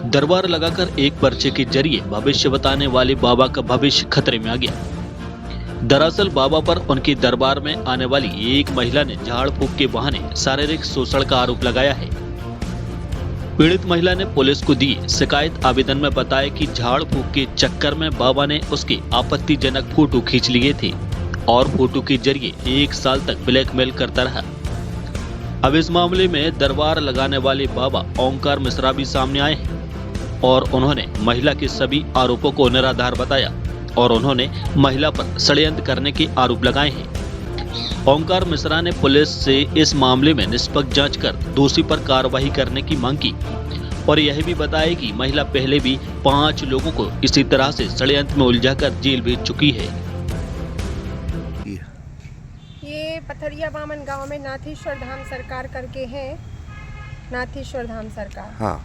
दरबार लगाकर एक पर्चे के जरिए भविष्य बताने वाले बाबा का भविष्य खतरे में आ गया। दरअसल बाबा पर उनके दरबार में आने वाली एक महिला ने झाड़ फूक के बहाने शारीरिक शोषण का आरोप लगाया है। पीड़ित महिला ने पुलिस को दी शिकायत आवेदन में बताया कि झाड़ फूक के चक्कर में बाबा ने उसके आपत्तिजनक फोटो खींच लिए थे और फोटो के जरिए 1 साल तक ब्लैकमेल करता रहा। अब इस मामले में दरबार लगाने वाले बाबा ओंकार मिश्रा भी सामने आए हैं और उन्होंने महिला के सभी आरोपों को निराधार बताया और उन्होंने महिला पर षड्यंत्र करने के आरोप लगाए हैं। ओंकार मिश्रा ने पुलिस से इस मामले में निष्पक्ष जांच कर दोषी पर कार्रवाई करने की मांग की और यह भी बताया कि महिला पहले भी 5 लोगों को इसी तरह से षड्यंत्र में उलझाकर जेल भेज चुकी है। ये पथरिया बामन गांव में नाथेश्वर धाम सरकार करके है, नाथेश्वर धाम सरकार। हाँ।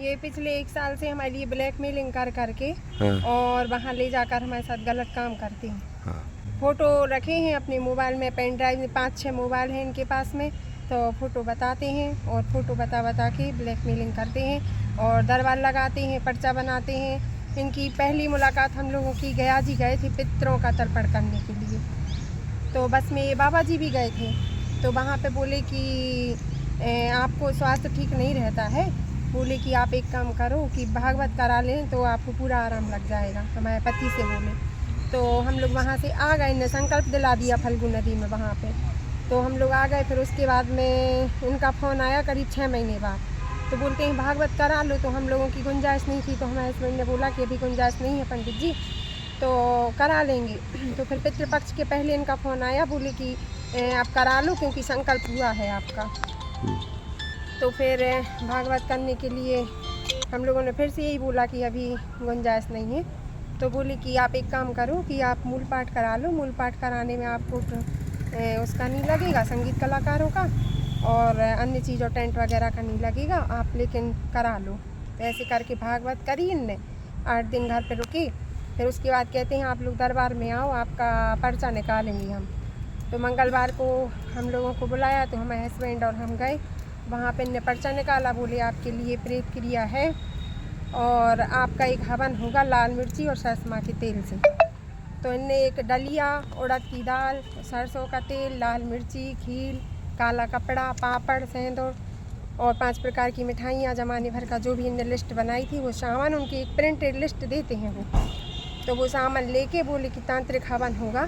ये पिछले 1 साल से हमारे लिए ब्लैकमेलिंग करके हाँ। और वहाँ ले जाकर हमारे साथ गलत काम करते हैं। हाँ। फोटो रखे हैं अपने मोबाइल में, पेन ड्राइव में 5-6 मोबाइल हैं इनके पास में, तो फोटो बताते हैं और फोटो बता के ब्लैकमेलिंग करते हैं और दरबार लगाते हैं, पर्चा बनाते हैं। इनकी पहली मुलाकात हम लोगों की गया जी गए थे पितरों का तर्पण करने के लिए, तो बस में ये बाबा जी भी गए थे, तो वहाँ पे बोले कि आपको स्वास्थ्य ठीक नहीं रहता है, बोले कि आप एक काम करो कि भागवत करा लें तो आपको पूरा आराम लग जाएगा, हमारे पति से बोले। तो हम लोग वहाँ से आ गए, ने संकल्प दिला दिया फल्गु नदी में वहाँ पे, तो हम लोग आ गए। फिर उसके बाद में इनका फ़ोन आया करीब 6 महीने बाद, तो बोलते हैं भागवत करा लो, तो हम लोगों की गुंजाइश नहीं थी, तो हमारे हस्बैंड ने बोला कि अभी गुंजाइश नहीं है पंडित जी, तो करा लेंगे। तो फिर पितृपक्ष के पहले इनका फ़ोन आया, बोले कि आप करा लो क्योंकि संकल्प हुआ है आपका। तो फिर भागवत करने के लिए हम लोगों ने फिर से यही बोला कि अभी गुंजाइश नहीं है, तो बोले कि आप एक काम करो कि आप मूल पाठ करा लो, मूल पाठ कराने में आपको उसका नहीं लगेगा संगीत कलाकारों का और अन्य चीज़ों टेंट वगैरह का नहीं लगेगा, आप लेकिन करा लो। तो ऐसे करके भागवत करी इनने, 8 दिन घर पे रुकी। फिर उसके बाद कहते हैं आप लोग दरबार में आओ, आपका पर्चा निकालेंगे हम। तो मंगलवार को हम लोगों को बुलाया, तो हमारे हस्बैंड और हम गए वहाँ पे, इनने पर्चा निकाला, बोले आपके लिए प्रेत क्रिया है और आपका एक हवन होगा लाल मिर्ची और सरसों के तेल से। तो इनने एक डलिया, उड़द की दाल, सरसों का तेल, लाल मिर्ची, खील, काला कपड़ा, पापड़, सेंदूर और 5 प्रकार की मिठाइयाँ, जमाने भर का जो भी इनने लिस्ट बनाई थी वो सामान, उनकी एक प्रिंटेड लिस्ट देते हैं वो, तो वो सामान लेके बोले कि तांत्रिक हवन होगा।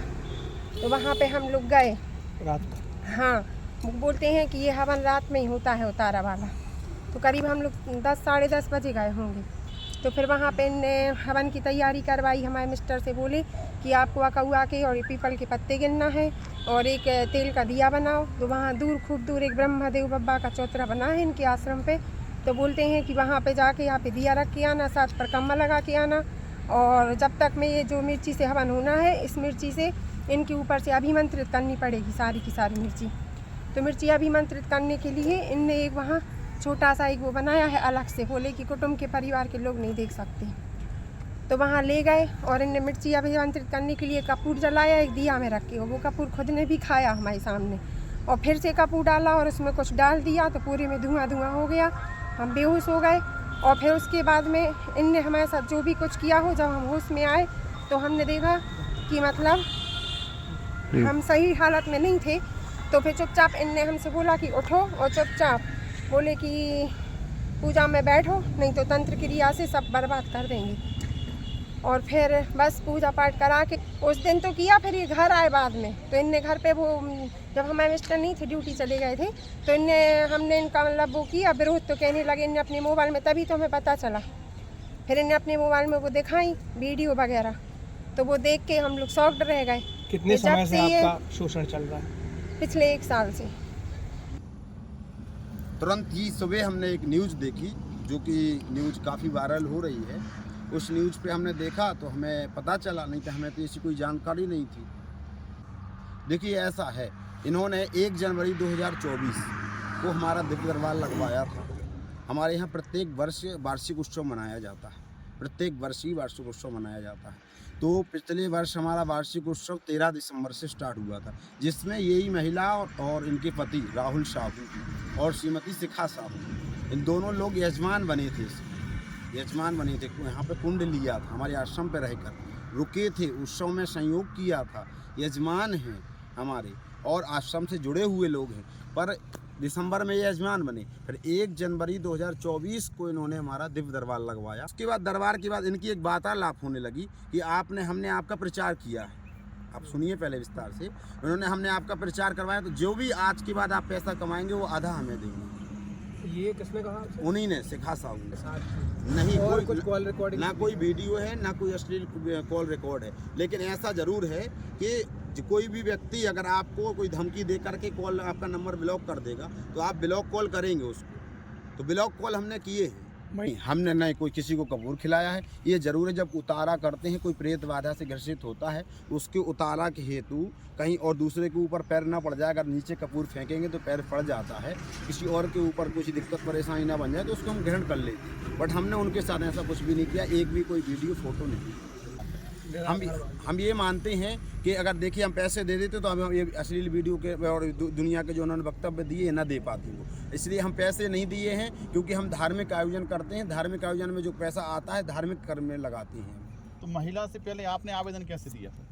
तो वहाँ पे हम लोग गए रात को। हाँ, वो बोलते हैं कि ये हवन रात में ही होता है उतारा वाला। तो करीब हम लोग 10 साढ़े 10 बजे गए होंगे। तो फिर वहाँ पे इनने हवन की तैयारी करवाई, हमारे मिस्टर से बोले कि आपको अकउआ के और पीपल के पत्ते गिनना है और एक तेल का दिया बनाओ। तो वहाँ दूर, खूब दूर एक ब्रह्मदेव बब्बा का चौतरा बना है इनके आश्रम पे, तो बोलते हैं कि वहाँ पे जाके यहाँ पे दिया रख के आना, 7 परिक्रमा लगा के आना और जब तक में ये जो मिर्ची से हवन होना है, इस मिर्ची से इनके ऊपर से अभिमंत्रित करनी पड़ेगी सारी की सारी मिर्ची। तो मिर्ची अभिमंत्रित करने के लिए इनने एक वहाँ छोटा सा एक वो बनाया है अलग से, बोले कि कुटुंब के परिवार के लोग नहीं देख सकते। तो वहाँ ले गए और इनने मिर्ची अभिमंत्रित करने के लिए कपूर जलाया एक दिया में रख के, और वो कपूर खुद ने भी खाया हमारे सामने, और फिर से कपूर डाला और उसमें कुछ डाल दिया, तो पूरे में धुआं धुआं हो गया, हम बेहोश हो गए। और फिर उसके बाद में इनने हमारे साथ जो भी कुछ किया हो, जब हम होश में आए तो हमने देखा कि मतलब हम सही हालत में नहीं थे। तो फिर चुपचाप इनने हमसे बोला कि उठो और चुपचाप बोले कि पूजा में बैठो, नहीं तो तंत्र क्रिया से सब बर्बाद कर देंगे। और फिर बस पूजा पाठ करा के उस दिन तो किया, फिर ये घर आए बाद में, तो इनने घर पे वो जब हमारे मिस्टर नहीं थे, ड्यूटी चले गए थे, तो हमने इनका मतलब वो किया विरोध, तो कहने लगे इनने अपने मोबाइल में, तभी तो हमें पता चला। फिर इन्हें अपने मोबाइल में वो दिखाई वीडियो वगैरह, तो वो देख के हम लोग शॉक्ड रह गए। कितने समय से आपका शोषण चल रहा है? पिछले 1 साल से। तुरंत ही सुबह हमने एक न्यूज़ देखी, जो कि न्यूज़ काफ़ी वायरल हो रही है। उस न्यूज़ पे हमने देखा तो हमें पता चला, नहीं तो हमें तो ऐसी कोई जानकारी नहीं थी। देखिए ऐसा है, इन्होंने 1 जनवरी 2024 को हमारा दिव्य दरबार लगवाया था। हमारे यहाँ प्रत्येक वर्ष वार्षिक उत्सव मनाया जाता है, प्रत्येक वर्ष ही वार्षिक उत्सव मनाया जाता है। तो पिछले वर्ष हमारा वार्षिक उत्सव 13 दिसंबर से स्टार्ट हुआ था, जिसमें यही महिला और इनके पति राहुल साहू और श्रीमती शिखा साहू, इन दोनों लोग यजमान बने थे। यजमान बने थे, यहाँ पे कुंड लिया था, हमारे आश्रम पे रहकर रुके थे, उत्सव में संयोग किया था, यजमान हैं हमारे और आश्रम से जुड़े हुए लोग हैं। पर दिसंबर में ये यजमान बने, फिर 1 जनवरी 2024 को इन्होंने हमारा दिव्य दरबार लगवाया। उसके बाद दरबार के बाद इनकी एक वार्तालाप होने लगी कि हमने आपका प्रचार किया है। आप सुनिए पहले विस्तार से। उन्होंने हमने आपका प्रचार करवाया, तो जो भी आज के बाद आप पैसा कमाएंगे वो आधा हमें देंगे। ये किसने कहा आपसे? उन्हीं ने, शिखा साहू ने। साथ नहीं और कोई कुछ कॉल रिकॉर्डिंग? ना कोई वीडियो है, ना कोई अश्लील कॉल रिकॉर्ड है, लेकिन ऐसा ज़रूर है कि कोई भी व्यक्ति अगर आपको कोई धमकी दे करके कॉल, आपका नंबर ब्लॉक कर देगा तो आप ब्लॉक कॉल करेंगे उसको। तो ब्लॉक कॉल हमने किए हैं, नहीं हमने नहीं कोई किसी को कपूर खिलाया है। ये ज़रूर है जब उतारा करते हैं, कोई प्रेत बाधा से ग्रसित होता है, उसके उतारा के हेतु कहीं और दूसरे के ऊपर पैर ना पड़ जाए। अगर नीचे कपूर फेंकेंगे तो पैर पड़ जाता है, किसी और के ऊपर कुछ दिक्कत परेशानी ना बन जाए तो उसको हम ग्रहण कर लेते हैं। बट हमने उनके साथ ऐसा कुछ भी नहीं किया, एक भी कोई वीडियो फोटो नहीं। हम ये मानते हैं कि अगर देखिए हम पैसे दे देते तो हम ये अश्लील वीडियो के और दुनिया के जो उन्होंने वक्तव्य दिए ना दे पाते वो, इसलिए हम पैसे नहीं दिए हैं, क्योंकि हम धार्मिक आयोजन करते हैं। धार्मिक आयोजन में जो पैसा आता है धार्मिक कर्म में लगाते हैं। तो महिला से पहले आपने आवेदन कैसे दिया था?